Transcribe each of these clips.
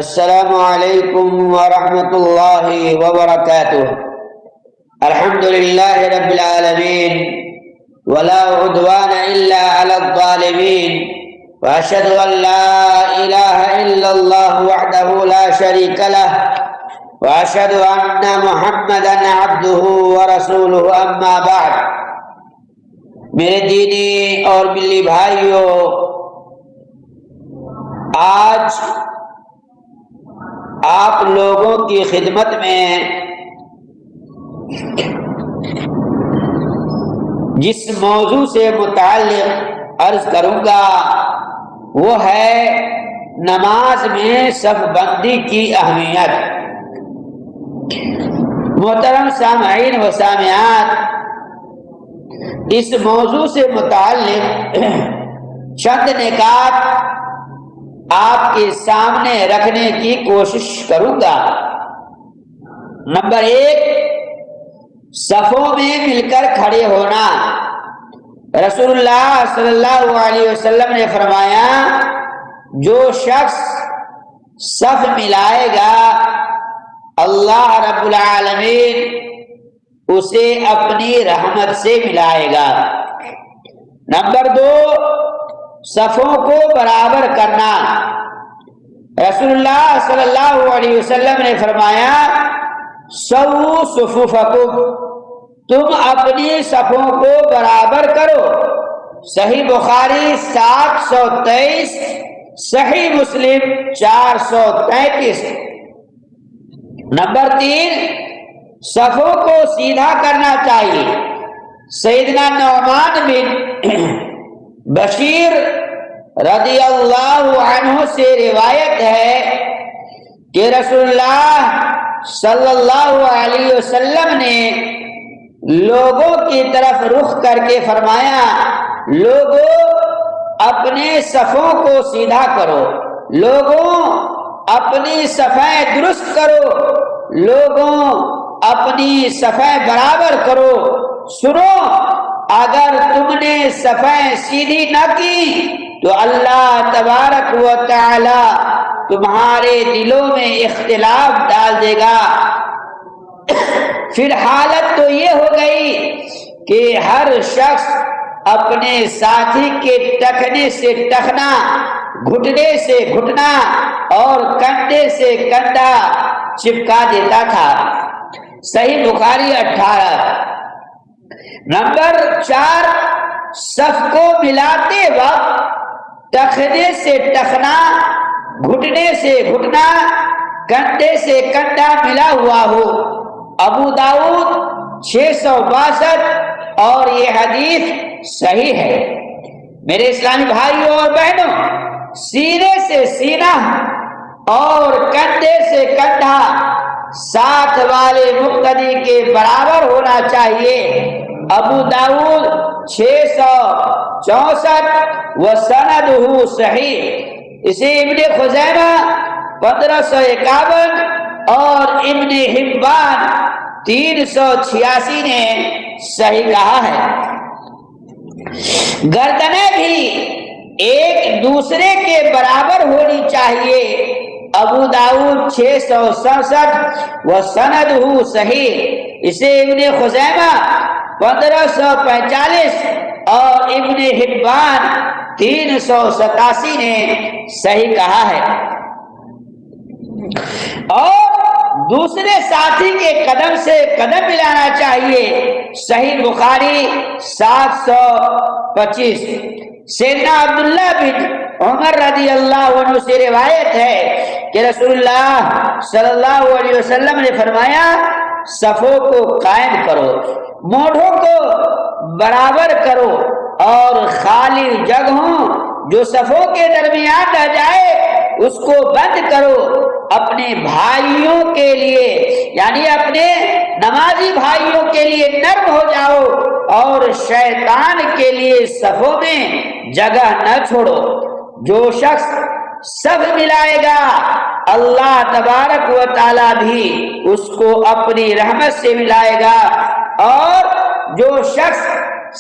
السلام علیکم ورحمۃ اللہ وبرکاتہ۔ الحمد للہ رب العالمین ولا عدوان الا علی الظالمین واشهد ان لا الہ الا اللہ وحدہ لا شریک لہ واشهد ان محمدا عبدہ ورسولہ اما بعد۔ میرے دینی اور ملی بھائیوں، آج آپ لوگوں کی خدمت میں جس موضوع سے متعلق عرض کروں گا وہ ہے نماز میں صف بندی کی اہمیت۔ محترم سامعین و سامعات، اس موضوع سے متعلق چند نکات آپ کے سامنے رکھنے کی کوشش کروں گا۔ نمبر 1، صفوں میں مل کر کھڑے ہونا۔ رسول اللہ صلی اللہ علیہ وسلم نے فرمایا، جو شخص صف ملائے گا اللہ رب العالمین اسے اپنی رحمت سے ملائے گا۔ نمبر 2، صفوں کو برابر کرنا۔ رسول اللہ صلی اللہ علیہ وسلم نے فرمایا، سووا صفوفکم، تم اپنی صفوں کو برابر کرو۔ صحیح بخاری 723، صحیح مسلم 433۔ نمبر 3، صفوں کو سیدھا کرنا چاہیے۔ سیدنا نعمان بن بشیر رضی اللہ عنہ سے روایت ہے کہ رسول اللہ صلی اللہ علیہ وسلم نے لوگوں کی طرف رخ کر کے فرمایا، لوگوں اپنے صفوں کو سیدھا کرو، لوگوں اپنی صفیں درست کرو، لوگوں اپنی صفیں برابر کرو۔ سنو، اگر تم نے صفیں سیدھی نہ کی تو اللہ تبارک و تعالی تمہارے دلوں میں اختلاف ڈال دے گا۔ پھر حالت تو یہ ہو گئی کہ ہر شخص اپنے ساتھی کے ٹخنے سے ٹخنا، گھٹنے سے گھٹنا اور کندھے سے کندھا چپکا دیتا تھا۔ صحیح بخاری 18۔ نمبر 4، صف کو ملاتے وقت ٹخنے سے ٹخنا، گھٹنے سے گھٹنا، کندھے سے کندھا ملا ہوا ہو۔ ابو داؤد 662، اور یہ حدیث صحیح ہے۔ میرے اسلامی بھائیوں اور بہنوں، سینے سے سینہ اور کندھے سے کندھا ساتھ والے مقتدی کے برابر ہونا چاہیے۔ ابو داؤد 664، وسندہ صحیح۔ اسے ابن خزیمہ 1551 اور ابن حبان 386 نے صحیح کہا ہے۔ گردنیں بھی ایک دوسرے کے برابر ہونی چاہیے۔ ابو داؤد 667، وسندہ صحیح۔ اسے ابن خزیمہ 1545 اور ابن حبان 387 نے صحیح کہا ہے۔ اور دوسرے ساتھی کے قدم سے قدم ملانا چاہیے۔ صحیح بخاری 725۔ سیدنا عبداللہ بن عمر رضی اللہ عنہ سے روایت ہے کہ رسول اللہ صلی اللہ علیہ وسلم نے فرمایا، صفوں کو قائم کرو، مونڈھوں کو برابر کرو، اور خالی جگہوں جو صفوں کے درمیان رہ جائے اس کو بند کرو۔ اپنے بھائیوں کے لیے، یعنی اپنے نمازی بھائیوں کے لیے نرم ہو جاؤ، اور شیطان کے لیے صفوں میں جگہ نہ چھوڑو۔ جو شخص صف ملائے گا اللہ تبارک و تعالی بھی اس کو اپنی رحمت سے ملائے گا، اور جو شخص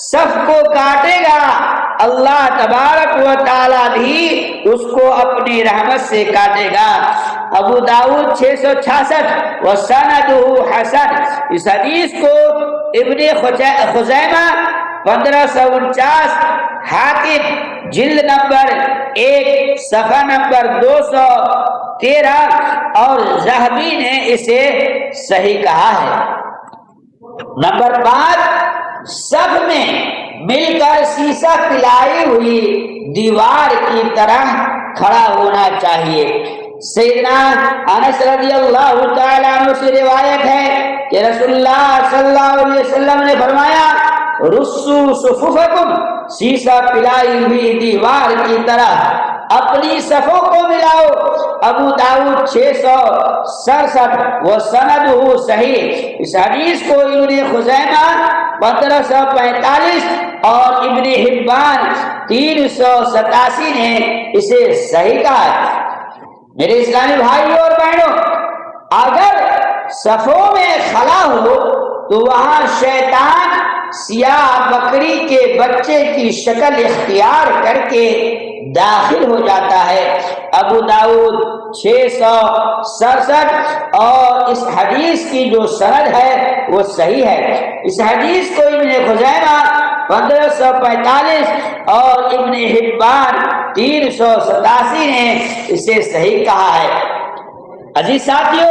صف کو کاٹے گا اللہ تبارک و تعالی بھی اس کو اپنی رحمت سے کاٹے گا۔ ابو داؤد 666 وسندہ حسن۔ اس حدیث کو ابن خزیمہ 1549، حاکم جلد نمبر 1 صفحہ نمبر 213 اور ذہبی نے اسے صحیح کہا ہے۔ نمبر 5، صف میں مل کر سیسہ پلائی ہوئی دیوار کی طرح کھڑا ہونا چاہیے۔ سیدنا انس رضی اللہ تعالیٰ عنہ سے روایت ہے کہ رسول اللہ صلی اللہ علیہ وسلم نے فرمایا، رسو صفوفکم، سیسہ پلائی ہوئی دیوار کی طرح اپنی صفوں کو ملاؤ۔ ابو داؤد 667 وہ سندہ صحیح۔ اس حدیث کو ابن خزیمہ 1545 اور ابن حبان 387 نے اسے صحیح کہا ہے۔ میرے اسلامی بھائیوں اور بہنوں، اگر صفوں میں خلا ہو تو وہاں شیطان سیاہ بکری کے بچے کی شکل اختیار کر کے داخل ہو جاتا ہے۔ ابو داؤد 667 اور اس حدیث کی جو سند ہے وہ صحیح ہے۔ اس حدیث کو ابن خزیمہ 1545 اور ابن حبان 387 نے اسے صحیح کہا ہے۔ عزیز ساتھیو،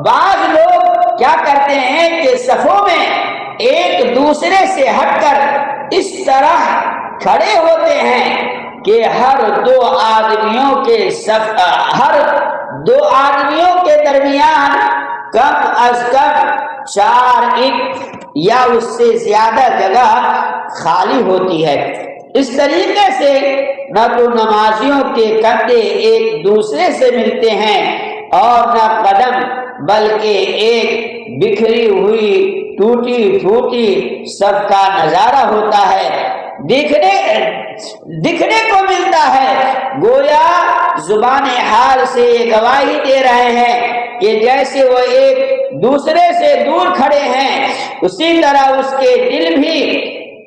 بعض لوگ کیا کرتے ہیں کہ صفوں میں ایک دوسرے سے ہٹ کر اس طرح کھڑے ہوتے ہیں کہ ہر دو آدمیوں کے درمیان کم از کم 4 انچ یا اس سے زیادہ جگہ خالی ہوتی ہے۔ اس طریقے سے نہ تو نمازیوں کے کندھے ایک دوسرے سے ملتے ہیں اور نہ قدم، بلکہ ایک بکھری ہوئی ٹوٹی پھوٹی صف کا نظارہ ہوتا ہے، دکھنے کو ملتا ہے۔ گویا زبان حال سے یہ گواہی دے رہے ہیں کہ جیسے وہ ایک دوسرے سے دور کھڑے ہیں، اسی طرح اس کے دل بھی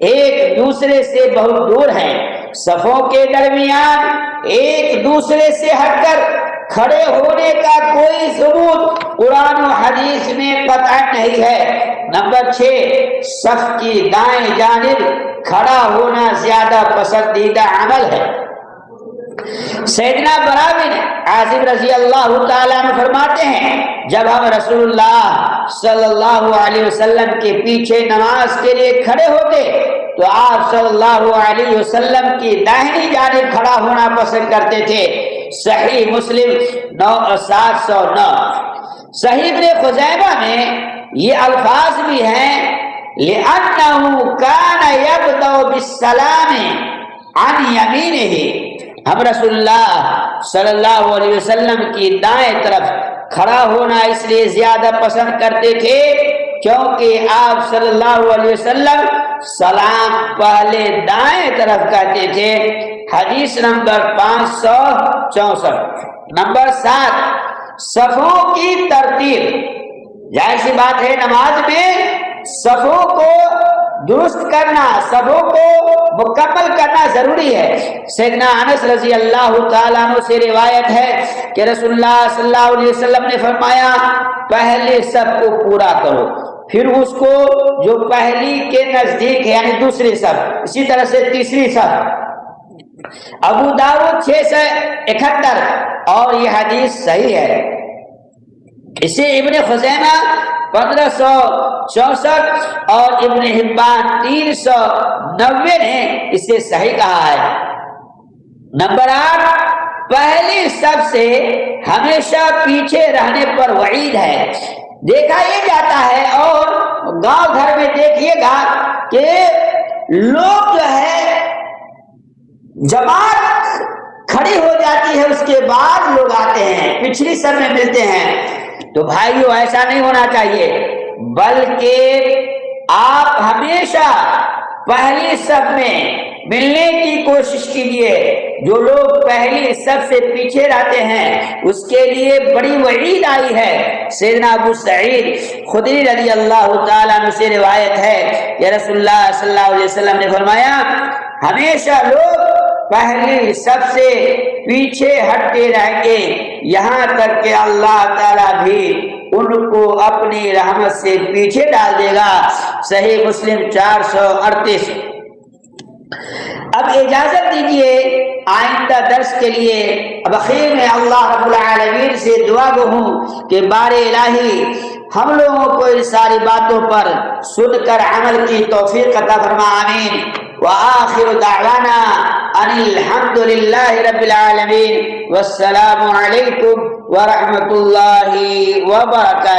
ایک دوسرے سے بہت دور ہیں۔ صفوں کے درمیان ایک دوسرے سے ہٹ کر کھڑے ہونے کا کوئی ثبوت قرآن و حدیث میں قطعا نہیں ہے۔ نمبر 6، صف کی دائیں جانب کھڑا ہونا زیادہ پسندیدہ عمل ہے۔ سیدنا برا بن عازب رضی اللہ تعالیٰ عنہ فرماتے ہیں، جب ہم رسول اللہ صلی اللہ علیہ وسلم کے پیچھے نماز کے لیے کھڑے ہوتے تو آپ صلی اللہ علیہ وسلم کی داہنی جانب کھڑا ہونا پسند کرتے تھے۔ صحیح مسلم 9709۔ صحیح ابن خزیمہ میں یہ الفاظ بھی ہیں، لِأَنَّهُ كَانَ يَبْدَأُ بِالسَّلَامِ عَنْ يَمِينِهِ۔ ہم رسول اللہ صلی اللہ علیہ وسلم کی دائیں طرف کھڑا ہونا اس لیے زیادہ پسند کرتے تھے کیونکہ آپ صلی اللہ علیہ وسلم سلام پہلے دائیں طرف کہتے تھے۔ حدیث نمبر 564۔ نمبر 7، صفوں کی ترتیب۔ ظاہر سی بات ہے، نماز میں صفوں کو درست کرنا، صفوں کو مکمل کرنا ضروری ہے۔ سیدنا انس رضی اللہ تعالیٰ عنہ سے روایت ہے کہ رسول اللہ صلی اللہ علیہ وسلم نے فرمایا، پہلے صف کو پورا کرو، پھر اس کو جو پہلی کے نزدیک ہے یعنی دوسری صف، اسی طرح سے تیسری صف۔ ابو داؤد 671 اور یہ حدیث صحیح ہے۔ اسے ابن خزیمہ 1564 اور ابن حبان 390 نے اسے صحیح کہا ہے۔ نمبر 8، پہلی صف سے ہمیشہ پیچھے رہنے پر وعید ہے۔ دیکھا یہ جاتا ہے اور گاؤں گھر میں دیکھیے گا کہ لوگ جو ہے جماعت کھڑی ہو جاتی ہے، اس کے بعد لوگ آتے ہیں، پچھلی صف میں ملتے ہیں۔ تو بھائیو ایسا نہیں ہونا چاہیے، بلکہ آپ ہمیشہ پہلی صف میں ملنے کی کوشش کیجیے۔ جو لوگ پہلی صف سے پیچھے رہتے ہیں اس کے لیے بڑی وعید آئی ہے۔ سیدنا ابو سعید خدری رضی اللہ تعالیٰ عنہ سے روایت ہے کہ رسول اللہ صلی اللہ علیہ وسلم نے فرمایا، ہمیشہ لوگ پہلی سب سے پیچھے ہٹتے رہیں گے، یہاں تک کہ اللہ تعالیٰ بھی ان کو اپنی رحمت سے پیچھے ڈال دے گا۔ صحیح مسلم 438۔ اب اجازت دیجیے آئندہ درس کے لیے اب اخیر میں اللہ رب العالمین سے دعا گو ہوں کہ بار الہی ہم لوگوں کو ان ساری باتوں پر سن کر عمل کی توفیق عطا فرما، آمین۔ وآخر دعوانا ان الحمد للہ رب العالمین، والسلام علیکم ورحمۃ اللہ وبرکاتہ۔